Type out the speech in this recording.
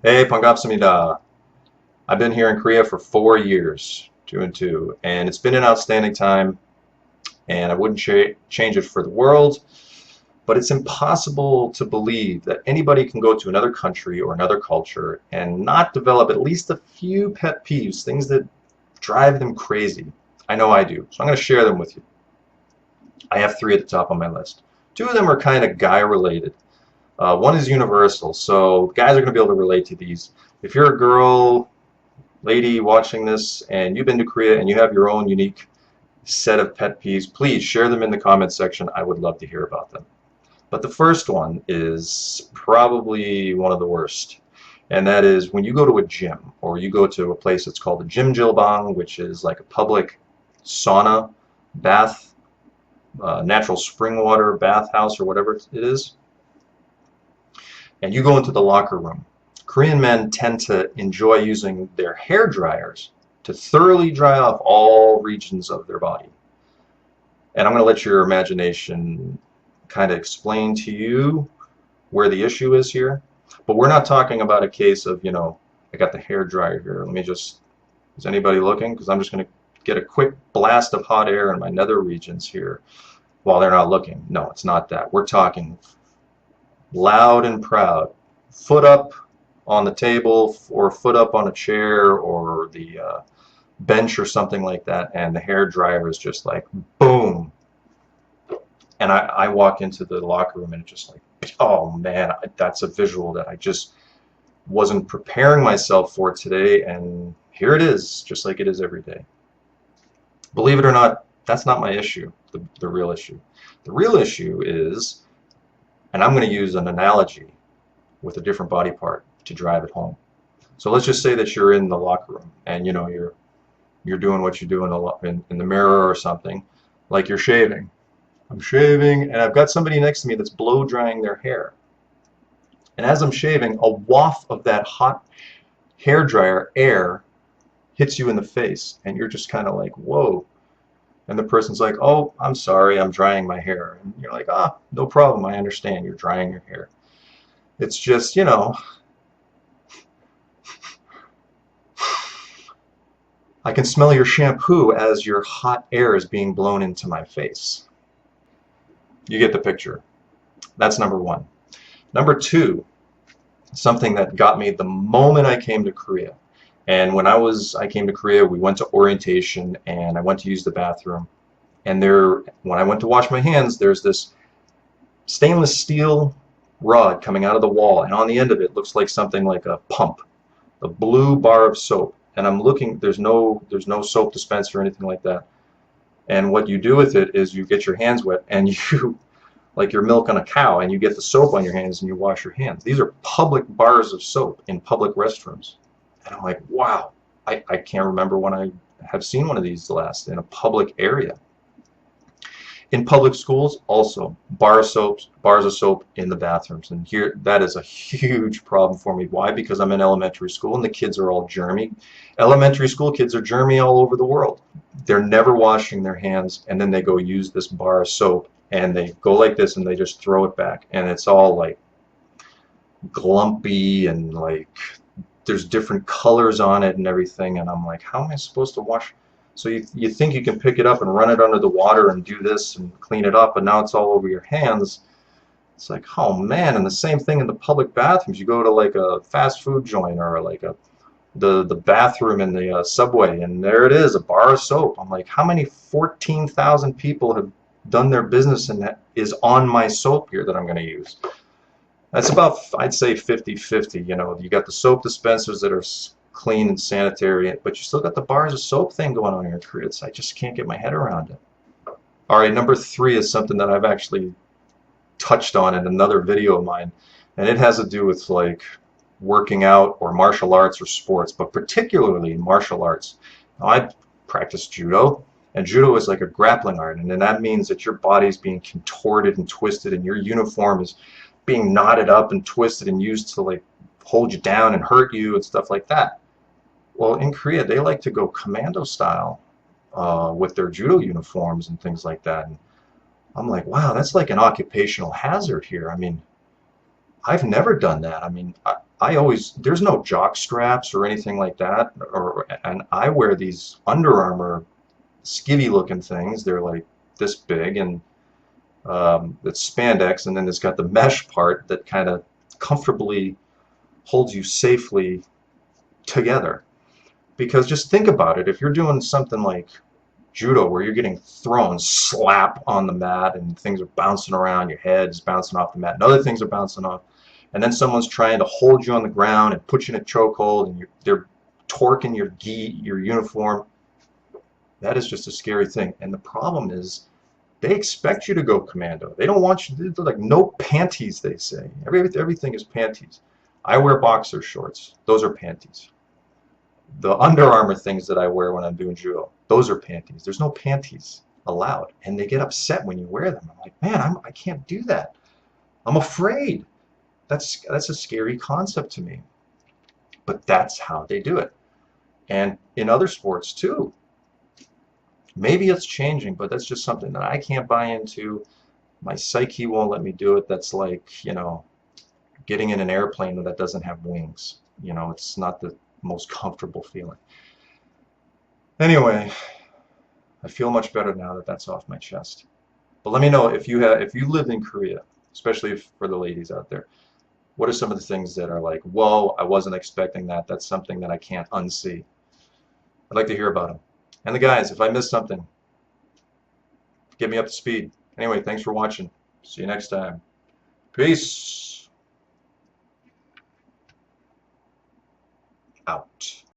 Hey, 반갑습니다. I've been here in Korea for 4 years, 2 and 2, and it's been an outstanding time, and I wouldn't change it for the world, but it's impossible to believe that anybody can go to another country or another culture and not develop at least a few pet peeves, things that drive them crazy. I know I do, so I'm going to share them with you. I have three at the top of my list. Two of them are kind of guy related. One is universal, so guys are going to be able to relate to these. If you're a girl, lady watching this and you've been to Korea and you have your own unique set of pet peeves, please share them in the comments section. I would love to hear about them. But the first one is probably one of the worst. And that is when you go to a gym or you go to a place that's called a jjilbang, which is like a public sauna, bath, natural spring water bathhouse or whatever it is, and you go into the locker room. Korean men tend to enjoy using their hair dryers to thoroughly dry off all regions of their body. And I'm going to let your imagination kind of explain to you where the issue is here. But we're not talking about a case of, I got the hair dryer here. Is anybody looking? Because I'm just going to get a quick blast of hot air in my nether regions here while they're not looking. No, it's not that. We're talking loud and proud, foot up on the table or foot up on a chair or the bench or something like that, and the hair dryer is just like boom. And I walk into the locker room and it's just like, oh man, that's a visual that I just wasn't preparing myself for today, and here it is, just like it is every day. Believe it or not, that's not my issue, the real issue. The real issue is, and I'm going to use an analogy with a different body part to drive it home. So let's just say that you're in the locker room and you're doing what you do in the mirror or something, like you're shaving. I'm shaving and I've got somebody next to me that's blow drying their hair. And as I'm shaving, a waft of that hot hair dryer air hits you in the face and you're just kind of like, whoa. And the person's like, oh, I'm sorry, I'm drying my hair. And you're like, ah, no problem, I understand, you're drying your hair. It's just, I can smell your shampoo as your hot air is being blown into my face. You get the picture. That's number one. Number two, something that got me the moment I came to Korea. And when I came to Korea, we went to orientation and I went to use the bathroom. And when I went to wash my hands, there's this stainless steel rod coming out of the wall, and on the end of it looks like something like a pump, a blue bar of soap. And I'm looking, there's no soap dispenser or anything like that. And what you do with it is you get your hands wet and you like you're milking a cow and you get the soap on your hands and you wash your hands. These are public bars of soap in public restrooms. And I'm like, wow, I can't remember when I have seen one of these last in a public area. In public schools, also bars of soap in the bathrooms, and here that is a huge problem for me. Why? Because I'm in elementary school and the kids are all germy. Elementary school kids are germy all over the world. They're never washing their hands, and then they go use this bar of soap and they go like this and they just throw it back, and it's all like glumpy and like there's different colors on it and everything, and I'm like, how am I supposed to wash? So you think you can pick it up and run it under the water and do this and clean it up, but now it's all over your hands. It's like, oh man. And the same thing in the public bathrooms. You go to like a fast food joint or like the bathroom in the subway, and there it is, a bar of soap. I'm like, how many 14,000 people have done their business and that is on my soap here that I'm going to use? That's about, I'd say, 50-50. You got the soap dispensers that are clean and sanitary, but you still got the bars of soap thing going on here in Korea. I just can't get my head around it. All right, number three is something that I've actually touched on in another video of mine, and it has to do with like working out or martial arts or sports, but particularly martial arts. Now, I practice judo, and judo is like a grappling art, and then that means that your body's being contorted and twisted, and your uniform is being knotted up and twisted and used to like hold you down and hurt you and stuff like that. Well, in Korea, they like to go commando style with their judo uniforms and things like that. And I'm like, wow, that's like an occupational hazard here. I mean, I've never done that. I mean, there's no jock straps or anything like that, and I wear these Under Armour skivvy looking things. They're like this big, and it's spandex, and then it's got the mesh part that kind of comfortably holds you safely together. Because just think about it, if you're doing something like judo where you're getting thrown slap on the mat and things are bouncing around, your head's bouncing off the mat and other things are bouncing off, and then someone's trying to hold you on the ground and put you in a chokehold, and they're torquing your gi, your uniform, that is just a scary thing. And the problem is they expect you to go commando. They don't want you to, they're like, no panties, they say. Everything is panties. I wear boxer shorts. Those are panties. The Under Armour things that I wear when I'm doing judo, those are panties. There's no panties allowed, and they get upset when you wear them. I'm like, man, I can't do that. I'm afraid. That's a scary concept to me. But that's how they do it. And in other sports too. Maybe it's changing, but that's just something that I can't buy into. My psyche won't let me do it. That's like, getting in an airplane that doesn't have wings. It's not the most comfortable feeling. Anyway, I feel much better now that that's off my chest. But let me know if you lived in Korea, especially for the ladies out there. What are some of the things that are like, whoa, I wasn't expecting that. That's something that I can't unsee. I'd like to hear about them. And the guys, if I missed something, get me up to speed. Anyway, thanks for watching. See you next time. Peace out.